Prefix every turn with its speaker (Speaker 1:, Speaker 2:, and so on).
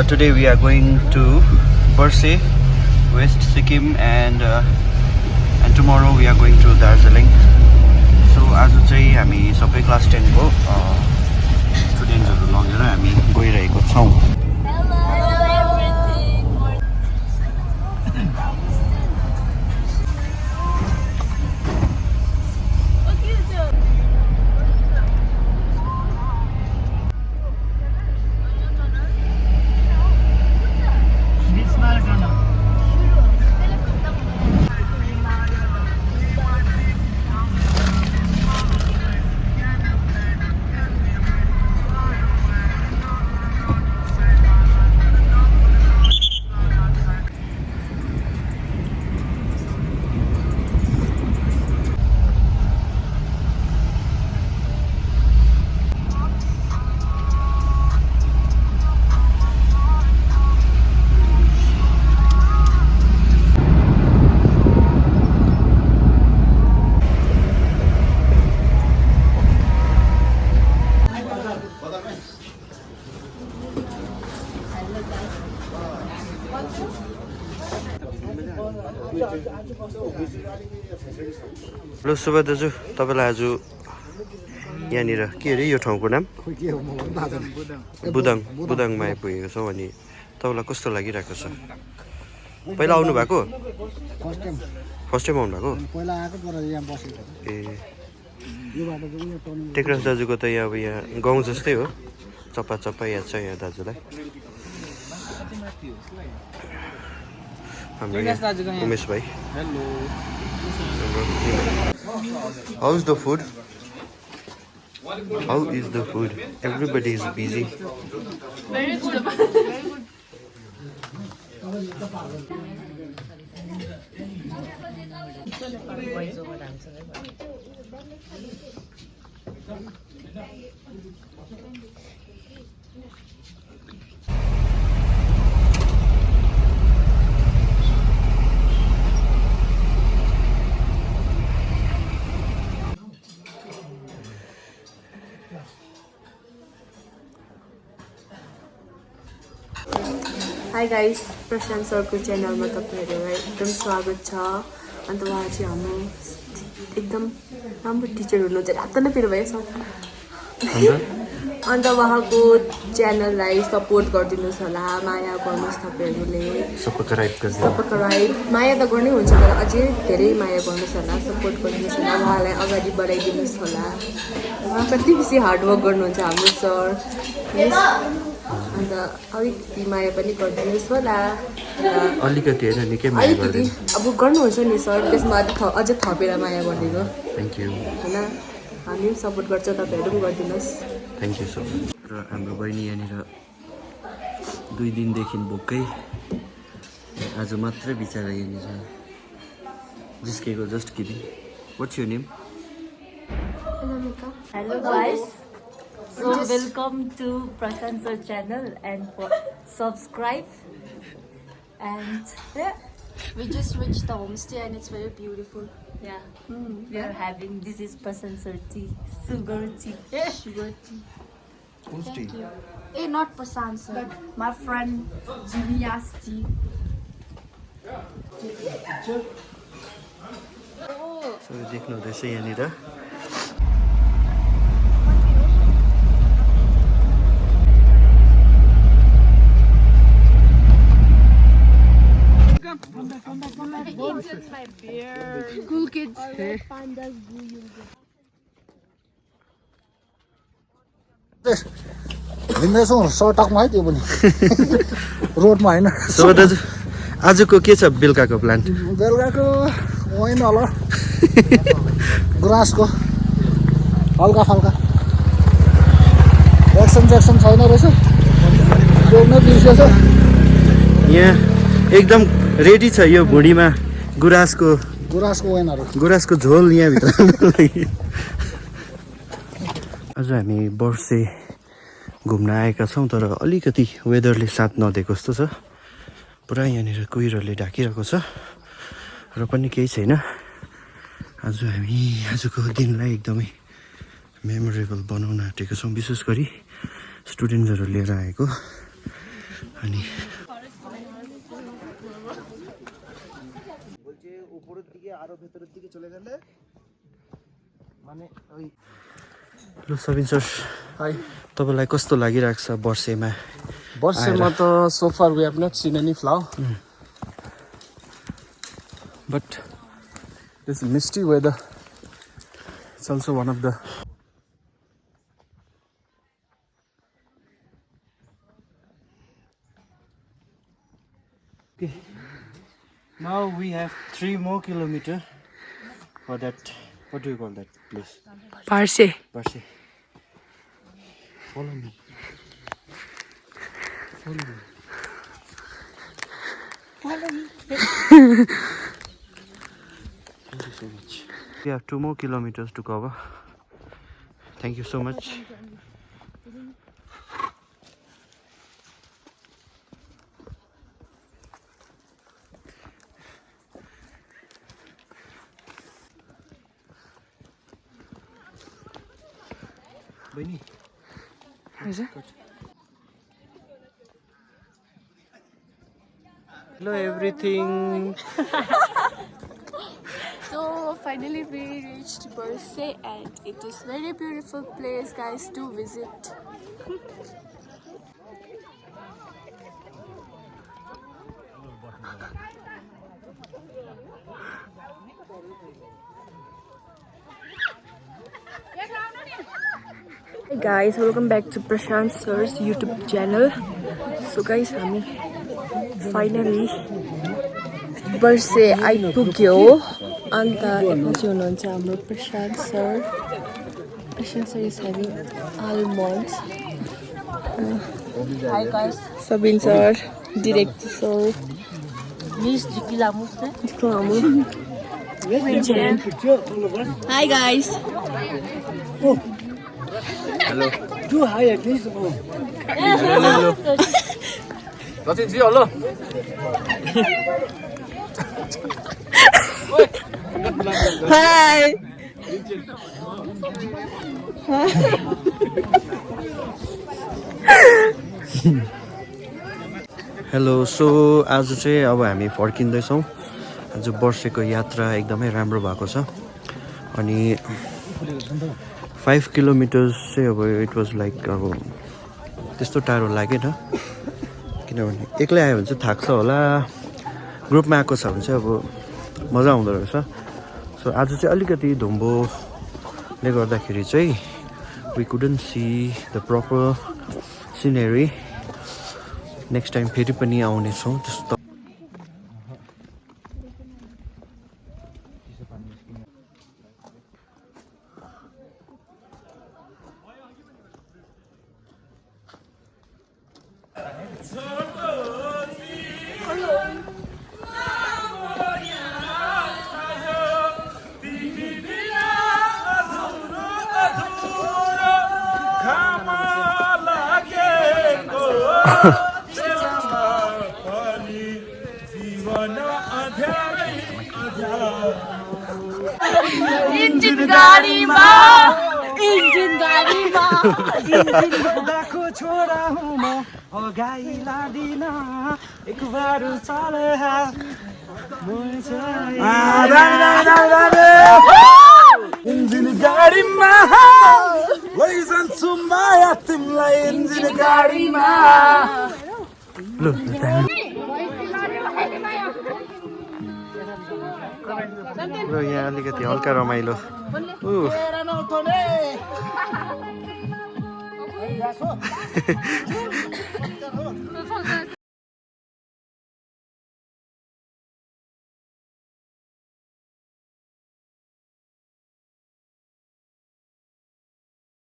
Speaker 1: today we are going to Barse, West Sikkim, and tomorrow we are going to Darjeeling. So आज चाहिँ हामी सबै class 10 को स्टुडेन्टहरु लगेर हामी गइरहेको छौं. हेलो सुबा दाजु, तपाईलाई आज यहाँनिर के अरे यो ठाउँको नाम बुदाङमा आइपुगेको छौँ. अनि तपाईँलाई कस्तो लागिरहेको छ? पहिला आउनु भएको? फर्स्ट टाइम आउनु भएको? ए टेकराज दाजुको त यहाँ अब यहाँ गाउँ जस्तै हो, चप्पा चप्पा याद छ यहाँ दाजुलाई. हाम्रो उमेश भाइ. How is the food? How is the food? Everybody is busy.
Speaker 2: Very good. Hi guys, Prashant सरको च्यानलमा तपाईहरुलाई एकदम स्वागत छ. अन्त उहाँ चाहिँ हाम्रो एकदम राम्रो टिचर हुनुहुन्छ. रात नै पिरो भयो सर. अन्त उहाँको च्यानललाई सपोर्ट गरिदिनुहोस् होला, माया गर्नुहोस् तपाईहरुले. सब्स्क्राइब माया त गर्नै हुन्छ, तर अझै धेरै माया गर्नुहोस् होला, सपोर्ट गरिदिनुहोस् होला, उहाँलाई अगाडि बढाइदिनुहोस् होला. उहाँ कति बेसी हार्डवर्क गर्नुहुन्छ हाम्रो सर. अन्त अलिकति माया पनि गरिदिनुहोस् होला.
Speaker 1: अलिकति हैन, निकै माया गरिदिनु.
Speaker 2: अब गर्नुहुन्छ नि सर, त्यसमा अझै थपेर माया गरिदिनु.
Speaker 1: Thank you.
Speaker 2: हैन, हामी सपोर्ट गर्छ, तपाईहरु पनि गरिदिनुहोस्.
Speaker 1: Thank you so much. र हाम्रो बहिनी यहाँनिर 2 दिनदेखि भोकै, आज मात्रै बिचारा यहाँनिर जिस्केको. Just kidding. What's your name?
Speaker 3: Hello guys, so welcome to Prashant Sir channel and subscribe. And yeah,
Speaker 4: we just reached the homestay and it's very beautiful.
Speaker 3: Yeah, we are having, this is Prashant Sir tea, sugar tea.
Speaker 4: Sugar tea. Thank you. Hey, not Prashant sir, my friend Julia's tea.
Speaker 1: So देख्नु हुँदैछ यहाँनिर
Speaker 4: Cool kids.
Speaker 5: हिँड्दैछौँ सटकमा है, त्यो पनि रोडमा होइन.
Speaker 1: So दाजु, आजको के छ बेलुकाको प्लान?
Speaker 5: बेलुकाको होइन होला, गुराँसको हल्का फल्का. एक्सन छैन रहेछ, जोड्न बिर्सेछ.
Speaker 1: यहाँ एकदम रेडी छ यो भुँडीमा गुराँसको
Speaker 5: वेनहरू,
Speaker 1: गुराँसको झोल यहाँभित्र. आज हामी वर्षे घुम्न आएका छौँ, तर अलिकति वेदरले साथ नदिएको जस्तो छ. पुरा यहाँनिर कुहिरोले ढाकिरहेको छ र पनि केही छैन. आज हामी आजको दिनलाई एकदमै मेमोरेबल बनाउन आँटेको छौँ. विशेष गरी स्टुडेन्ट्सहरू लिएर आएको अनि
Speaker 5: বলছে উপরের দিকে আরো ভেতরের দিকে চলে গেলে মানে ওই
Speaker 1: ल सबिन सर
Speaker 5: हाई
Speaker 1: तपाईँलाई कस्तो लागिरहेको छ वर्षेमा
Speaker 5: वर्षमा त so far we have not seen any flower but this misty weather it's also one of the
Speaker 1: Now we have 3 more kilometers for that. What do you call that place?
Speaker 2: Parse.
Speaker 1: Parsi. Follow me. Follow me. Follow me. Thank you so much. We have 2 more kilometers to cover. Thank you so much. Bani. Hello everything.
Speaker 4: So finally we reached Burse and it is very beautiful place, guys. Do visit.
Speaker 2: Hey guys, welcome back to Prashant Sir's YouTube channel. So guys, हामी finally Burse आइपुग्यो अन्त यता चाहिँ हुनुहुन्छ हाम्रो प्रशान्त sir. Prashant sir is having almonds.
Speaker 3: Hi guys.
Speaker 2: Sabin sir, director sir.
Speaker 3: Miss Jikilamus.
Speaker 2: Hi guys.
Speaker 1: Hello.
Speaker 5: do hi at least
Speaker 1: Hello.
Speaker 5: Nothing see hello
Speaker 2: Hi.
Speaker 1: Hello so आज चाहिँ अब हामी फर्किँदैछौँ. आज वर्षेको यात्रा एकदमै राम्रो भएको छ अनि 5 किलोमिटर्स चाहिँ अब इट वाज लाइक अब त्यस्तो टाढो लागेन किनभने एक्लै आयो भने चाहिँ थाक्छ होला, ग्रुपमा आएको छ भने चाहिँ अब मजा आउँदो रहेछ. सो आज चाहिँ अलिकति धुम्बोले गर्दाखेरि चाहिँ we couldn't see the proper scenery. Next time फेरि पनि आउनेछौँ त्यस्तो.
Speaker 4: Engine गाडीमा
Speaker 6: दाको छोरा हुँ म अगाइ लादिन एक बार चले इन्जिन गाडीमा लैजान्छु माया तिमीलाई इन्जिन गाडीमा.
Speaker 1: र यहाँ अलिकति हल्का रमाइलो.